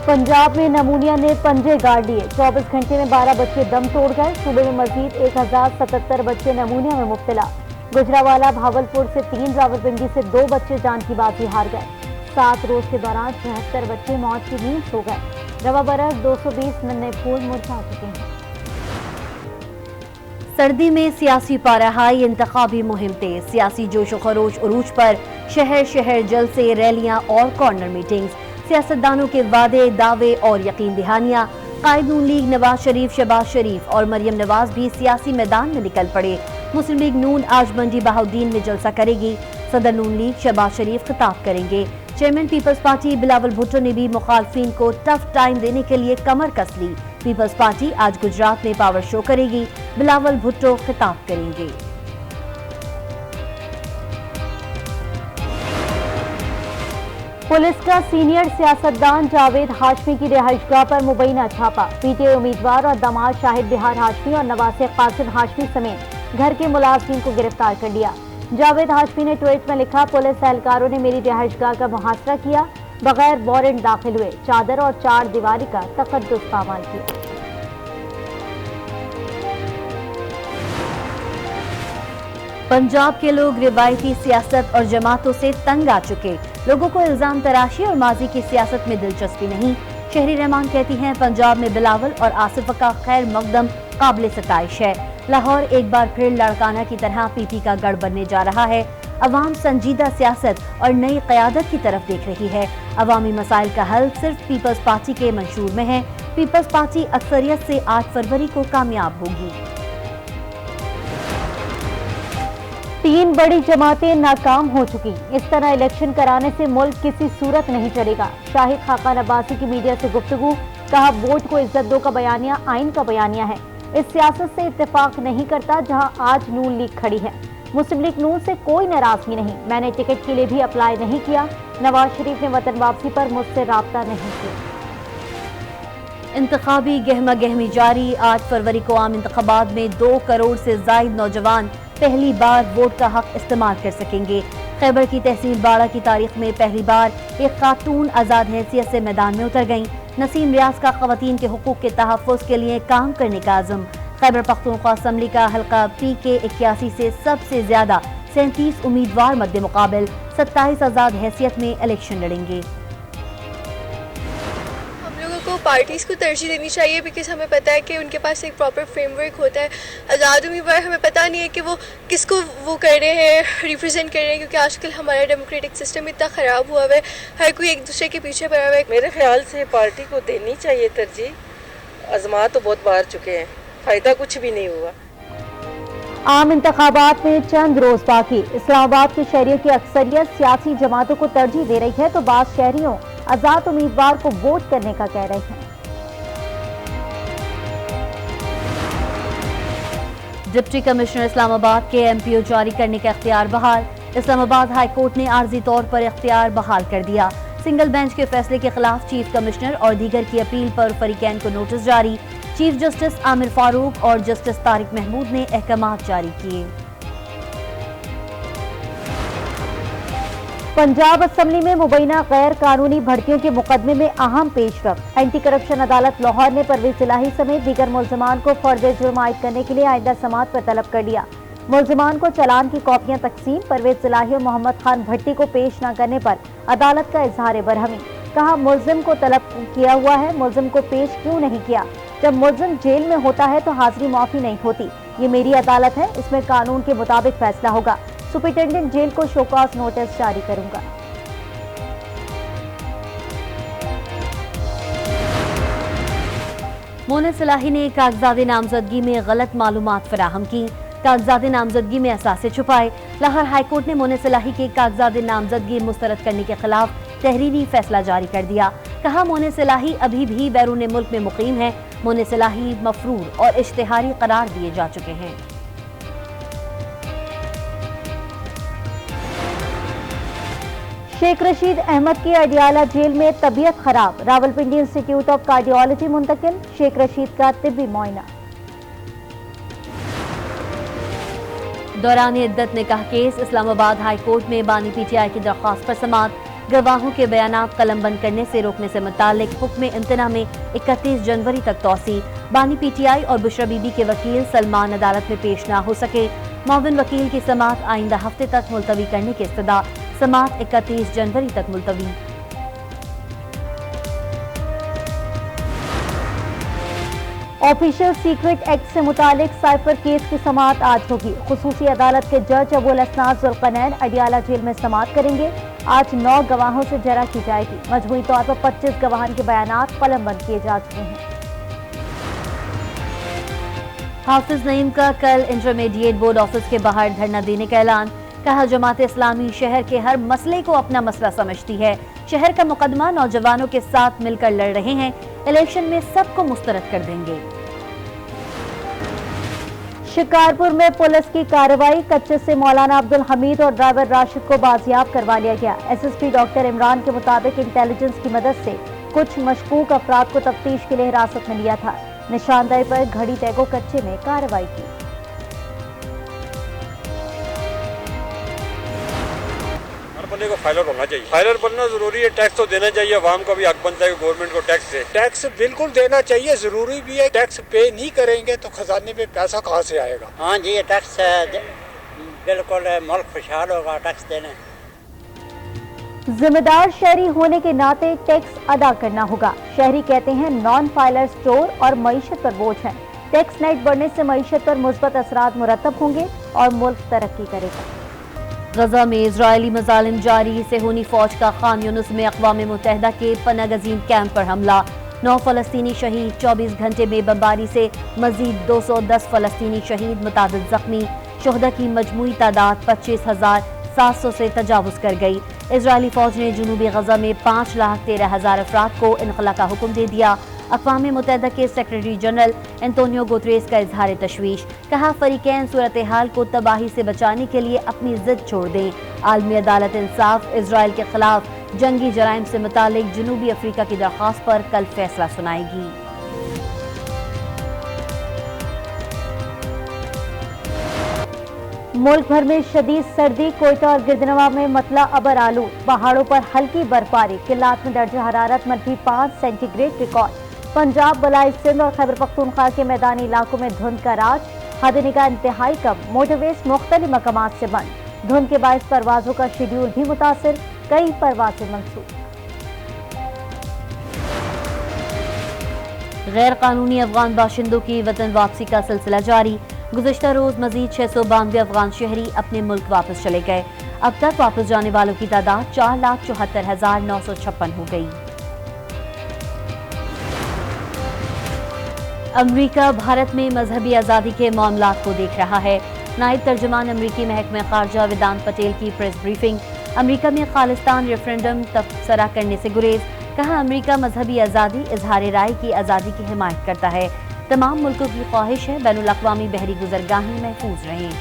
पंजाब में नमूनिया ने पंजे गाड़ लिए। 24 घंटे में 12 बच्चे दम तोड़ गए। सूबे में मजीद 1077 बच्चे नमूनिया में मुब्तला। गुजरावाला भावलपुर से 3, रावलपिंडी से 2 बच्चे जान की बाजी हार गए। 7 रोज के दौरान 76 बच्चे मौत की नींद सो गए। रवा बरस 220 नन्हे फूल मुरझा चुके हैं। सर्दी में सियासी पाराहाई, इंतखाबी मुहिम तेज। सियासी जोश व खरोश उरूज पर। शहर शहर जलसे, रैलियां और कॉर्नर मीटिंग्स। सियासतदानों के वादे, दावे और यकीन दहानियां। कायद नून लीग नवाज शरीफ, शहबाज शरीफ और मरियम नवाज भी सियासी मैदान में निकल पड़े। मुस्लिम लीग नून आज मंडी बहाउद्दीन में जलसा करेगी। सदर नून लीग शहबाज शरीफ खिताब करेंगे। Chairman Peoples Party Bilawal Bhutto ने भी मुखालफिन को टफ टाइम देने के लिए कमर कस ली। पीपल्स पार्टी आज गुजरात में पावर शो करेगी। बिलावल भुट्टो खिताब करेंगे। पुलिस का सीनियर सियासतदान जावेद हाशमी की रिहाइशगाह पर मुबैना छापा। पीटीआई उम्मीदवार और दामाद शाहिद बिहार हाशमी और नवासे कासिम हाशमी समेत घर के मुलाजिम को गिरफ्तार कर लिया। जावेद हाशमी ने ट्वीट में लिखा, पुलिस एहलकारों ने मेरी रिहाइशगाह का मुहासरा किया, बगैर वारंट दाखिल हुए चादर और 4 दीवारी का तकद्दुस पामाल किया। पंजाब के लोग रिवायती सियासत और जमातों से तंग आ चुके। लोगों को इल्जाम तराशी और माजी की सियासत में दिलचस्पी नहीं। शहरी रहमान कहती हैं, पंजाब में बिलावल और आसिफ का खैर मकदम काबिल सताइश है। लाहौर एक बार फिर लड़काना की तरह पीपी का गढ़ बनने जा रहा है। अवाम संजीदा सियासत और नई क़यादत की तरफ देख रही है। अवामी मसाइल का हल सिर्फ पीपल्स पार्टी के मंशूर में है। पीपल्स पार्टी अक्सरियत से 8 फरवरी को कामयाब होगी। 3 बड़ी जमातें नाकाम हो चुकी। इस तरह इलेक्शन कराने से मुल्क किसी सूरत नहीं चलेगा। शाहिद खाकान अब्बासी की मीडिया से गुफ्तगू, कहा वोट को इज्जत दो का बयानिया आइन का बयानिया है। इस सियासत से इत्तेफाक नहीं करता जहां आज नून लीग खड़ी है। मुस्लिम लीग नून से कोई नाराजगी नहीं। मैंने टिकट के लिए भी अप्लाई नहीं किया। नवाज शरीफ ने वतन वापसी पर मुझसे राब्ता नहीं किया। इंतखाबी गहमा गहमी जारी। 8 फरवरी को आम इंतखाबात में 2 करोड़ से जायद नौजवान पहली बार वोट का हक इस्तेमाल कर सकेंगे। खैबर की तहसील बाड़ा की तारीख में पहली बार एक खातून आज़ाद हैसियत से मैदान में उतर गईं। नसीम रियाज का खवातीन के हुकूक के तहफ़्फ़ुज़ के लिए काम करने का अज़म। खैबर पख्तूनख्वा असम्बली का हल्का PK 81 से सबसे ज्यादा 37 उम्मीदवार मद्दे मुकाबिल 27 आज़ाद हैसियत में इलेक्शन लड़ेंगे। को पार्टीज़ को तरजीह देनी चाहिए, बिकॉज हमें पता है कि उनके पास एक प्रॉपर फ्रेमवर्क होता है। आज़ाद उम्मीदवार हमें पता नहीं है कि वो किसको वो कर रहे हैं, रिप्रेजेंट कर रहे हैं, क्योंकि आजकल हमारा डेमोक्रेटिक सिस्टम इतना ख़राब हुआ है, हर कोई एक दूसरे के पीछे पड़ा हुआ है। मेरे ख्याल से पार्टी को देनी चाहिए तरजीह। आजमा तो बहुत बाहर चुके हैं, फ़ायदा कुछ भी नहीं हुआ। आम इंतखाबात में चंद रोज बाकी। इस्लामाबाद के शहरियों की अक्सरियत सियासी जमातों को तरजीह दे रही है, तो बाज़ शहरियों आजाद उम्मीदवार को वोट करने का कह रहे हैं। डिप्टी कमिश्नर इस्लामाबाद के MPO जारी करने का इख्तियार बहाल। इस्लामाबाद हाई कोर्ट ने आर्जी तौर पर इख्तियार बहाल कर दिया। सिंगल बेंच के फैसले के खिलाफ चीफ कमिश्नर और दीगर की अपील पर फरीकैन को नोटिस जारी। चीफ जस्टिस आमिर फारूक और जस्टिस तारिक महमूद ने अहकामात जारी किए। पंजाब असम्बली में मुबैना गैर कानूनी भर्तियों के मुकदमे में अहम पेशरफ। एंटी करप्शन अदालत लाहौर ने परवेज इलाही समेत दीगर मुल्ज़िमान को फर्द जुर्म आयद करने के लिए आइंदा समाअत पर तलब कर लिया। मुल्ज़िमान को चालान की कॉपियां तकसीम। परवेज इलाही और मोहम्मद खान भट्टी को पेश न करने पर अदालत का इजहार बरहमी। कहा मुल्ज़िम को तलब किया हुआ है, मुल्ज़िम को पेश क्यों नहीं किया? जब मुल्ज़िम जेल में होता है तो हाजिरी माफी नहीं होती। ये मेरी अदालत है, इसमें कानून के मुताबिक फैसला होगा। सुपरिटेंडेंट जेल को शोकॉज नोटिस जारी करूंगा। मोनिस इलाही ने कागजात नामजदगी में गलत मालूमात फराहम की। कागजात नामजदगी में असासे छुपाए। लाहौर हाईकोर्ट ने मोनिस इलाही के कागजात नामजदगी मुस्तरद करने के खिलाफ तहरीरी फैसला जारी कर दिया। कहा मोनिस इलाही अभी भी बैरून मुल्क में मुकीम है। मोनिस इलाही मफरूर और इश्तिहारी करार दिए जा चुके हैं। शेख रशीद अहमद की अडियाला जेल में तबीयत खराब। रावलपिंडी इंस्टीट्यूट ऑफ कार्डियोलॉजी मुंतकिल। शेख रशीद का तिब्बी मुआयना। दौरान इद्दत निकाह केस। इस्लामाबाद हाई कोर्ट में बानी PTI की दरख्वास्त पर समाअत। गवाहों के बयानात कलमबंद करने से रोकने से मुतालिक हुक्म इम्तना में 31 जनवरी तक तौसी। बानी पीटीआई और बुशरा बीबी के वकील सलमान अदालत में पेश न हो सके। मुअव्विन वकील की समाअत आइंदा हफ्ते तक मुलतवी करने की इस्तदा। समाअत 31 जनवरी तक मुलतवी। ऑफिशियल सीक्रेट एक्ट से मुतालिक साइफर केस की समाअत आज होगी। खुसूसी अदालत के जज अबुल असनाद जुल्कनैन अडियाला जेल में समाअत करेंगे। आज 9 गवाहों से जरा की जाएगी। मजमूई तौर पर 25 गवाहान के बयानात कलमबंद किए जा चुके हैं। हाफिज नईम का कल इंटरमीडिएट बोर्ड ऑफिस के बाहर धरना देने का ऐलान। कहा, जमात इस्लामी शहर के हर मसले को अपना मसला समझती है। शहर का मुकदमा नौजवानों के साथ मिलकर लड़ रहे हैं। इलेक्शन में सबको मुस्तरद कर देंगे। शिकारपुर में पुलिस की कार्रवाई। कच्चे से मौलाना अब्दुल हमीद और ड्राइवर राशिद को बाजियाब करवा लिया गया। एसएसपी डॉक्टर इमरान के मुताबिक इंटेलिजेंस की मदद से कुछ मशकूक अफराद को तफ्तीश के लिए हिरासत में लिया था। निशानदेही पर घड़ी तैगो कच्चे में कार्रवाई की। बंदे को फाइलर बनना चाहिए। फाइलर बनना जरूरी है। टैक्स तो देना चाहिए। अवाम का भी हक बनता है कि गवर्नमेंट को टैक्स दे। टैक्स बिल्कुल देना चाहिए, जरूरी भी है। टैक्स पे नहीं करेंगे तो खजाने में पैसा कहाँ से आएगा। हाँ जी, ये टैक्स बिल्कुल मुल्क खुशहाल होगा टैक्स देने। जिम्मेदार शहरी होने के नाते टैक्स अदा करना होगा। शहरी कहते हैं नॉन फाइलर्स चोर और मईशत पर बोझ है। टैक्स नेट बढ़ने से मईशत पर मुस्बत असरात मुरतब होंगे और मुल्क तरक्की करेगा। गजा में इजरायली मजालिम जारी। सेहूनी फौज का खान यूनुस में अक़वाम मुत्तहिदा के पनागज़ीन कैंप पर हमला। 9 फ़लस्तीनी शहीद। 24 घंटे में बमबारी से मजीद 210 फ़लस्तीनी शहीद, मुतादिद ज़ख्मी। शुहदा की मजमूई तादाद 25,700 से तजावुज़ कर गई। इजरायली फौज ने जनूबी गजा में 5,13,000 अफराद को इनखला का हुक्म दे दिया। अक़वाम मुत्तहिदा के सेक्रेटरी जनरल एंटोनियो गुतरेस का इजहार तशवीश। कहा, फरीकैन सूरत हाल को तबाही से बचाने के लिए अपनी जिद छोड़ दें। आलमी अदालत इंसाफ इजराइल के खिलाफ जंगी जराइम से मुतालिक जनूबी अफ्रीका की दरख्वास्त पर कल फैसला सुनाएगी। मुल्क भर में शदीद सर्दी। कोयटा और गिरदनवा में मतला अबर आलू। पहाड़ों पर हल्की बर्फबारी। किल्लात में दर्जा हरारत -5 सेंटीग्रेड रिकॉर्ड। पंजाब, बलाई सिंध और खैबर पख्तूनख्वा के मैदानी इलाकों में धुंध का राज। हद निगाह इंतहाई कम। मोटरवेज मुख्तलिफ मकामात से बंद। धुंध के बायस परवाजों का शेड्यूल भी मुतासिर। कई परवाजें मंसूख। गैर कानूनी अफगान बाशिंदों की वतन वापसी का सिलसिला जारी। गुज़िश्ता रोज मजीद 692 अफगान शहरी अपने मुल्क वापस चले गए। अब तक वापस जाने वालों की तादाद 4,74,956 हो गई। अमरीका भारत में मजहबी आज़ादी के मामलात को देख रहा है। नायब तर्जुमान अमरीकी महकमा खारजा वेदांत पटेल की प्रेस ब्रीफिंग। अमरीका में खालिस्तान रेफरेंडम तबसरा करने से गुरेज। कहा, अमरीका मजहबी आज़ादी, इजहार राय की आज़ादी की हिमायत करता है। तमाम मुल्कों की ख्वाहिश है बैनुल अक़वामी बहरी गुज़रगाहें महफूज रहें।